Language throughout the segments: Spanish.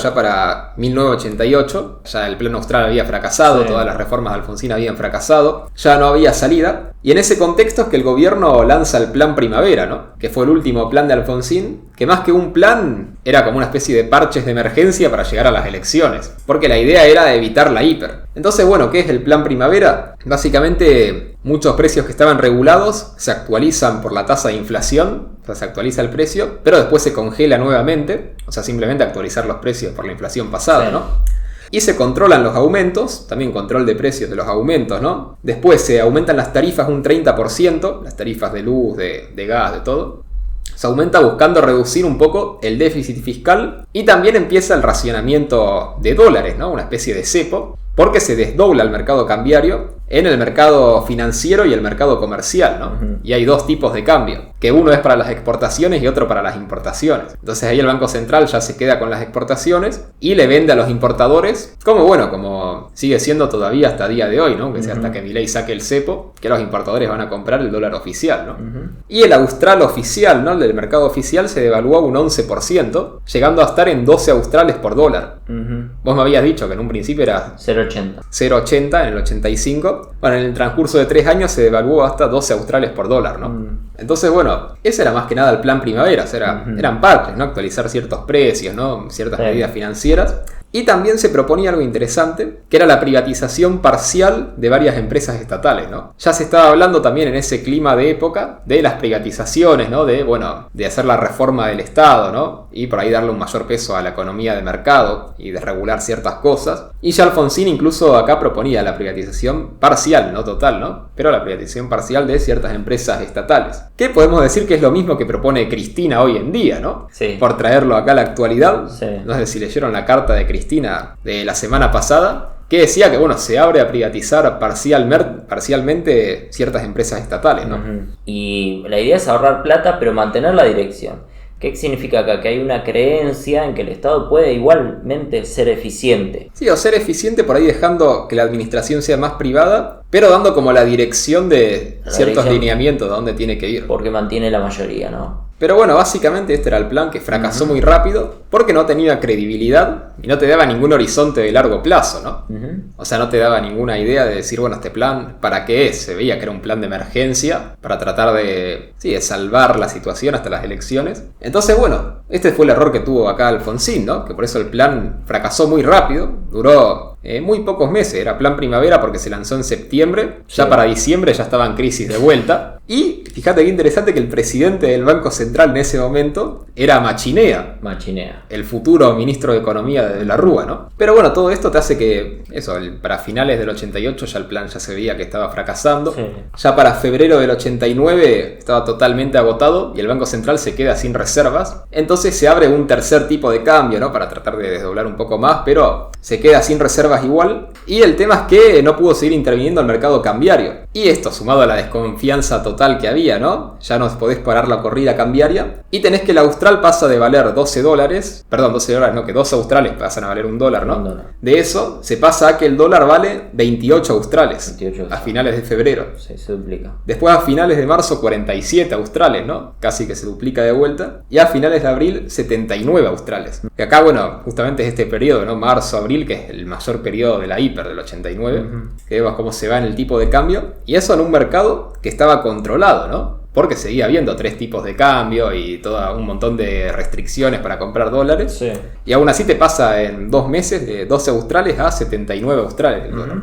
ya para 1988, ya el plan austral había fracasado, Sí. todas las reformas de Alfonsín habían fracasado, ya no había salida. Y en ese contexto es que el gobierno lanza el Plan Primavera, ¿no? Que fue el último plan de Alfonsín, que más que un plan era como una especie de parches de emergencia para llegar a las elecciones, porque la idea era evitar la hiper. Entonces, bueno, ¿qué es el Plan Primavera? Básicamente, muchos precios que estaban regulados se actualizan por la tasa de inflación, o sea, se actualiza el precio, pero después se congela nuevamente, o sea, simplemente actualizar los precios por la inflación pasada, Sí. ¿no? Y se controlan los aumentos, también control de precios de los aumentos, ¿no? Después se aumentan las tarifas un 30%, las tarifas de luz, de gas, de todo. Se aumenta buscando reducir un poco el déficit fiscal y también empieza el racionamiento de dólares, ¿no? Una especie de cepo, porque se desdobla el mercado cambiario en el mercado financiero y el mercado comercial, ¿no? Ujú. Y hay dos tipos de cambio, que uno es para las exportaciones y otro para las importaciones. Entonces ahí el Banco Central ya se queda con las exportaciones y le vende a los importadores, como sigue siendo todavía hasta día de hoy, ¿no? Que sea hasta que Milei saque el cepo, que los importadores van a comprar el dólar oficial, ¿no? Ujú. Y el austral oficial, ¿no? El del mercado oficial se devaluó un 11%, llegando a estar en 12 australes por dólar. Ujú. Vos me habías dicho que en un principio era 0,80. 0,80 en el 85. Bueno, en el transcurso de 3 años se devaluó hasta 12 australes por dólar, ¿no? Entonces, bueno, ese era más que nada el plan primavera, o sea, eran partes, ¿no? Actualizar ciertos precios, ¿no? Ciertas Sí. medidas financieras. Y también se proponía algo interesante, que era la privatización parcial de varias empresas estatales, ¿no? Ya se estaba hablando también en ese clima de época de las privatizaciones, ¿no? De hacer la reforma del Estado, ¿no? Y por ahí darle un mayor peso a la economía de mercado y de regular ciertas cosas. Y ya Alfonsín incluso acá proponía la privatización parcial, no total, ¿no? Pero la privatización parcial de ciertas empresas estatales. Que podemos decir que es lo mismo que propone Cristina hoy en día, ¿no? Sí. Por traerlo acá a la actualidad. Sí. No sé si leyeron la carta de Cristina de la semana pasada, que decía que, bueno, se abre a privatizar parcialmente ciertas empresas estatales, ¿no? Ujú. Y la idea es ahorrar plata, pero mantener la dirección. ¿Qué significa acá? Que hay una creencia en que el Estado puede igualmente ser eficiente. Sí, o ser eficiente por ahí dejando que la administración sea más privada, pero dando como la dirección de La ciertos dirección. lineamientos de dónde tiene que ir. Porque mantiene la mayoría, ¿no? Pero bueno, básicamente este era el plan que fracasó muy rápido porque no tenía credibilidad y no te daba ningún horizonte de largo plazo, ¿no? Ujú. O sea, no te daba ninguna idea de decir, bueno, este plan, ¿para qué es? Se veía que era un plan de emergencia para tratar de salvar la situación hasta las elecciones. Entonces, bueno, este fue el error que tuvo acá Alfonsín, ¿no? Que por eso el plan fracasó muy rápido, duró muy pocos meses, era plan primavera porque se lanzó en septiembre, ya Sí. para diciembre ya estaba en crisis de vuelta. Y fíjate qué interesante que el presidente del Banco Central en ese momento era Machinea, Machinea. el futuro ministro de Economía de la Rúa, ¿no? Pero bueno, todo esto te hace que, para finales del 88 ya el plan ya se veía que estaba fracasando. Sí. Ya para febrero del 89 estaba totalmente agotado y el Banco Central se queda sin reservas. Entonces se abre un tercer tipo de cambio, ¿no? Para tratar de desdoblar un poco más, pero se queda sin reservas igual. Y el tema es que no pudo seguir interviniendo el mercado cambiario. Y esto, sumado a la desconfianza total que había, ¿no? Ya no podés parar la corrida cambiaria. Y tenés que el austral pasa de valer 12 dólares. Perdón, 12 dólares, no, que 2 australes pasan a valer $1, ¿no? $1. De eso se pasa a que el dólar vale 28 australes 28 a australes. finales de febrero. Sí, se duplica. Después a finales de marzo 47 australes, ¿no? Casi que se duplica de vuelta. Y a finales de abril 79 australes. Que acá, bueno, justamente es este periodo, ¿no? Marzo-abril, que es el mayor periodo de la hiper del 89. Que vemos cómo se va en el tipo de cambio. Y eso en un mercado que estaba controlado, ¿no? Porque seguía habiendo 3 tipos de cambio y todo un montón de restricciones para comprar dólares. Sí. Y aún así te pasa en 2 meses de 12 australes a 79 australes el dólar.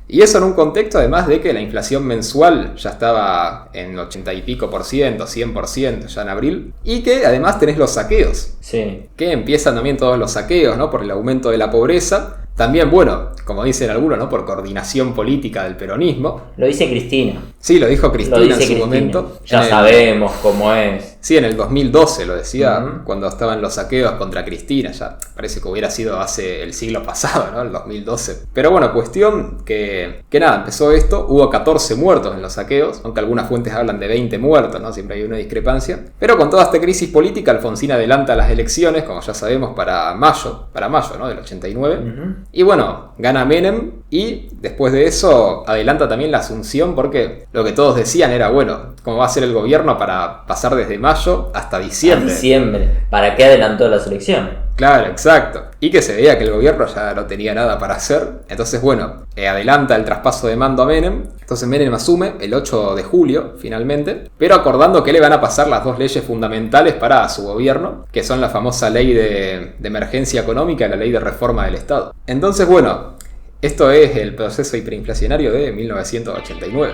Y eso en un contexto además de que la inflación mensual ya estaba en 80 y pico por ciento, 100% ya en abril. Y que además tenés los saqueos, Sí. que empiezan también todos los saqueos, ¿no? Por el aumento de la pobreza. También, bueno, como dicen algunos, ¿no? Por coordinación política del peronismo. Lo dice Cristina. Sí, lo dijo Cristina Lo dice en su Cristina. momento. Ya En el- sabemos cómo es. Sí, en el 2012 lo decía, Ujú. cuando estaban los saqueos contra Cristina, ya parece que hubiera sido hace el siglo pasado, ¿no? El 2012. Pero bueno, cuestión que nada, empezó esto, hubo 14 muertos en los saqueos, aunque algunas fuentes hablan de 20 muertos, ¿no? Siempre hay una discrepancia. Pero con toda esta crisis política, Alfonsín adelanta las elecciones, como ya sabemos, para mayo, ¿no? Del 89. Y bueno, gana Menem y después de eso adelanta también la asunción porque lo que todos decían era, bueno, ¿cómo va a ser el gobierno para pasar desde mayo hasta A diciembre? diciembre. ¿Para qué adelantó la selección? Claro, exacto. Y que se veía que el gobierno ya no tenía nada para hacer. Entonces, bueno, adelanta el traspaso de mando a Menem. Entonces Menem asume el 8 de julio, finalmente, pero acordando que le van a pasar las dos leyes fundamentales para su gobierno, que son la famosa ley de emergencia económica y la ley de reforma del Estado. Entonces, bueno, esto es el proceso hiperinflacionario de 1989.